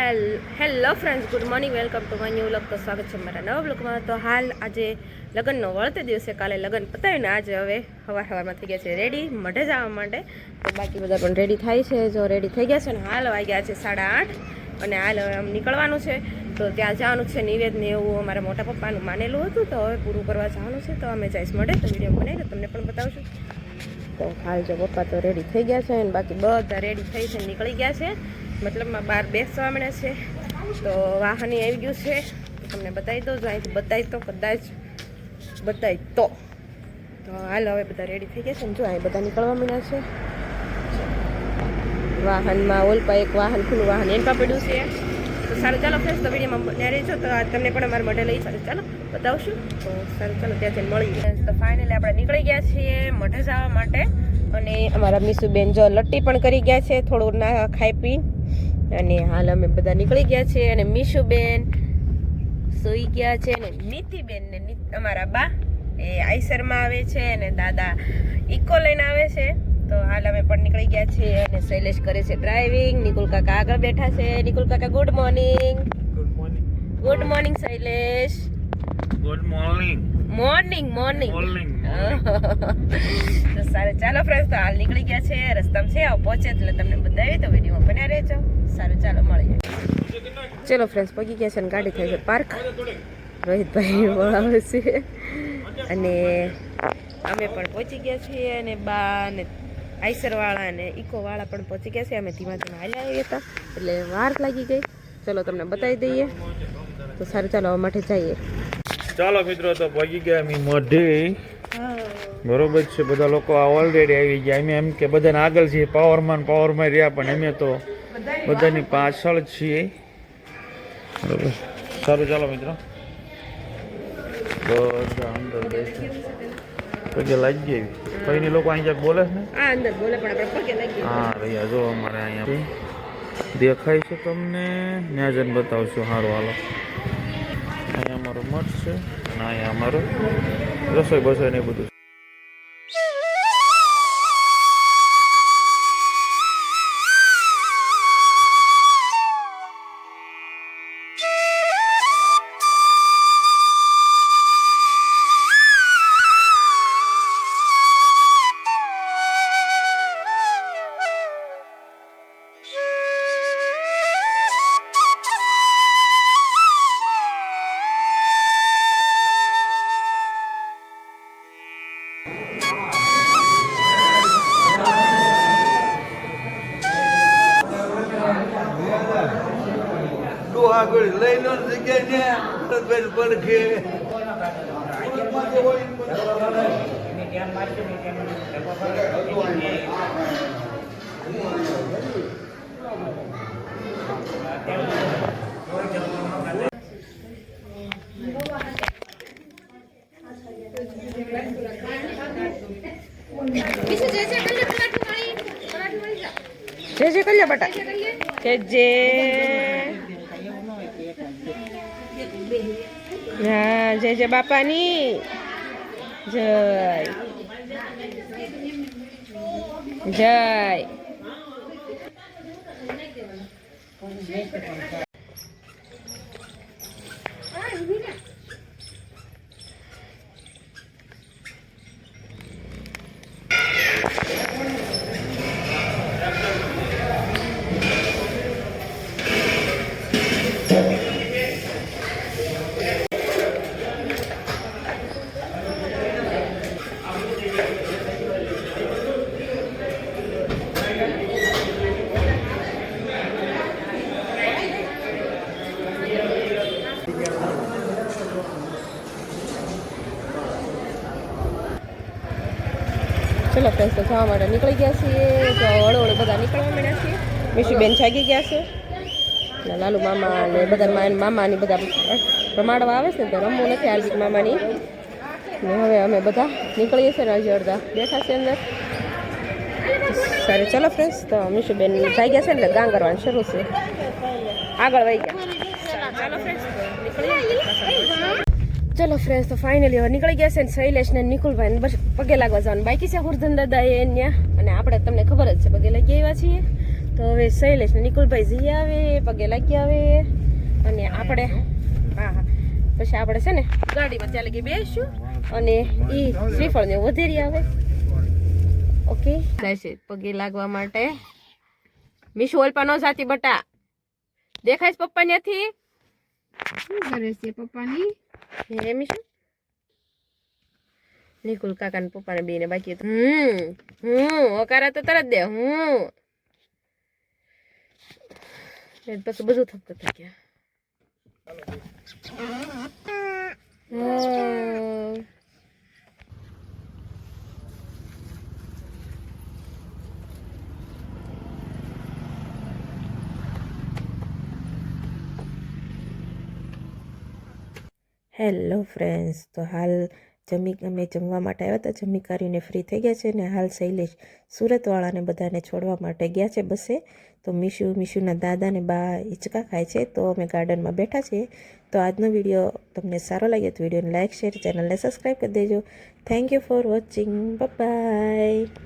Hello friends, good morning, welcome to my new vlog. તો સ્વાગત છે મારા નવા વ્લોગમાં. તો હાલ આજે લગ્નનો વળતે દિવસે કાલે લગ્ન પતાવીને આજે હવે સવારમાં થઈ ગયા છે રેડી મઢે જવા માટે. તો બાકી બધા પણ રેડી થાય છે. જો રેડી થઈ ગયા છે ને હાલ વાગ્યા છે 8:30 અને હાલ હવે આમ નીકળવાનું છે. તો ત્યાં જવાનું છે નિવેદને એવું અમારા મોટા પપ્પાનું માનેલું હતું. તો હવે પૂરું કરવા જવાનું છે. તો અમે જઈશ મળે તો વિડીયો બનાવી તો તમને પણ બતાવશું. તો હાલ જો પપ્પા તો રેડી થઈ ગયા છે અને બાકી બધા રેડી થઈ છે નીકળી ગયા છે. મતલબમાં બહાર બેસવા મળે છે. તો વાહન આવી ગયું છે. તમને બતાવી દો. જો અહીંથી બતાવી તો કદાચ બતાવી તો હાલ હવે બધા રેડી થઈ ગયા છે ને જો અહીં બધા નીકળવા મળ્યા છે. વાહનમાં ઓલપા એક વાહન ખુલ્લું વાહન એનપા પડ્યું છે. તો સારું ચાલો ફ્રેન્ડ્સ, તો વિડીયોમાં બન્યા રહેજો. તો તમને પણ અમારા મઢે લઈ સારું ચાલો બતાવશું. તો સારું ચાલો ત્યાંથી મળીએ. તો ફાઇનલી આપણે નીકળી ગયા છીએ મઢે જવા માટે. અને અમારા મીસુબેન જો લટ્ટી પણ કરી ગયા છે થોડું ના ખાઈ પી. અને હાલ અમે બધા નીકળી ગયા છીએ. અને મીશુબેન સૂઈ ગયા છે. અને નીતિબેન ને અમારા બા એ આઈસરમાં આવે છે અને દાદા ઇકો લઈને આવે છે. તો હાલ અમે પણ નીકળી ગયા છીએ. અને શૈલેષ કરે છે ડ્રાઇવિંગ. નિકુલ કાકા આગળ બેઠા છે. નિકુલ કાકા good morning. Good morning Shailesh. Good morning. Morning તો સારું ચાલો ફ્રેન્ડ્સ, તો હાલ નીકળી ગયા છે. રસ્તામાં છે આવ પહોંચે એટલે તમને બતાવી તો વિડીયોમાં બન્યા રહેજો. સારું ચાલો મળીએ. ચલો ફ્રેન્ડ્સ, પગી ગયા છે અને ગાડી થાય છે પાર્ક. રોહિતભાઈ બોલાવે છે અને અમે પણ પહોંચી ગયા છીએ. અને બા ને આઈસરવાળા અને ઇકોવાળા પણ પહોંચી ગયા છે. અમે ધીમા ધીમા હાલ્યા આવ્યા હતા એટલે વાર લાગી ગઈ. ચલો તમને બતાવી દઈએ. તો સારું ચાલો હવે માટે જઈએ. ચાલો મિત્રો, તો પહોંચી ગયા અમે મઢે. બરોબર છે. બધા લોકો ઓલરેડી આવી ગયા. અમે એમ કે બધાને આગળ છીએ, પાવરમાં રહ્યા, પણ અમે તો બધાની પાછળ છીએ. બરોબર. સારું ચાલો મિત્રો, બધા અંદર બેસે પગે લાગી ગઈ. કઈની લોકો અહીં ક્યાંક બોલે છે ને અંદર બોલે પણ આપણે પગે લાગી. હા રહ્યા જો અમારે અહીંયા દેખાય છે તમને. ત્યાં જઈને બતાવશું. સારું હાલો. અહીંયા અમારો મઠ છે અને અહીંયા અમારું રસોઈ બસોઈ ને બધું. આગળ લઈ લો જગ્યા પડખે જે કલ્યા બટા કે જે હા જય બાપાની જય જય. ચલો ફ્રેન્ડ્સ, તો જવા માટે નીકળી ગયા છીએ. તો હળવળ બધા નીકળવા માંડ્યા છીએ. મીશુબેન જાગી ગયા છે. લાલુ મામા ને બધા મામાની બધા રમાડવા આવે છે ને તો રમવું નથી હાર્દિક મામાની. ને હવે અમે બધા નીકળીએ છીએ ને હજી અડધા બેઠા છે અંદર. સારું ચલો ફ્રેન્ડ્સ, તો મીશુબેન જાગ્યા છે એટલે ગાં કરવાનું શરૂ છે. આગળ વહી ગયા. ચાલો ફ્રેન્ડ્સ, નીકળીએ. ચલો ફ્રેન્ડ્સ, તો ફાઇનલી હવે નીકળી ગયા છે ને શૈલેષ ને નિકુલભાઈ બસ પગે લાગવા જવાનું બાકી છે. હુરધન દાદા એ ત્યાં અને આપણે તમને ખબર જ છે પગે લાગી આવ્યા છીએ. તો હવે શૈલેષ ને નિકુલભાઈ જઈ આવે, પગે લાગી આવે અને આપણે હા હા પછી આપણે છે ને ગાડીમાં ત્યાં લગી બેસીશું અને એ શ્રીફળ ને વધેરી આવે. ઓકે જાય છે પગે લાગવા માટે. મીશુ ઓલપા ન જાતી બટા, દેખાય છે પપ્પા ત્યાંથી? શું કરે છે પપ્પાની? હે મીશુ નિકુલ કાકા ને પપ્પા ને બે ને બાકી હકારા તો તરત દે પછી બધું થતું થઈ ગયા. હેલો ફ્રેન્ડ્સ, તો હાલ અમે જમવા માટે આવ્યા હતા. જમી કરીને ફ્રી થઈ ગયા છે ને હાલ શૈલેષ સુરતવાળાને બધાને છોડવા માટે ગયા છે બસે. તો મીશુના દાદા ને બા હિંચકા ખાય છે, તો અમે ગાર્ડનમાં બેઠા છીએ. તો આજનો વિડીયો તમને સારો લાગે તો વિડીયોને લાઇક શેર ચેનલને સબસ્ક્રાઈબ કરી દેજો. Thank you for watching. By.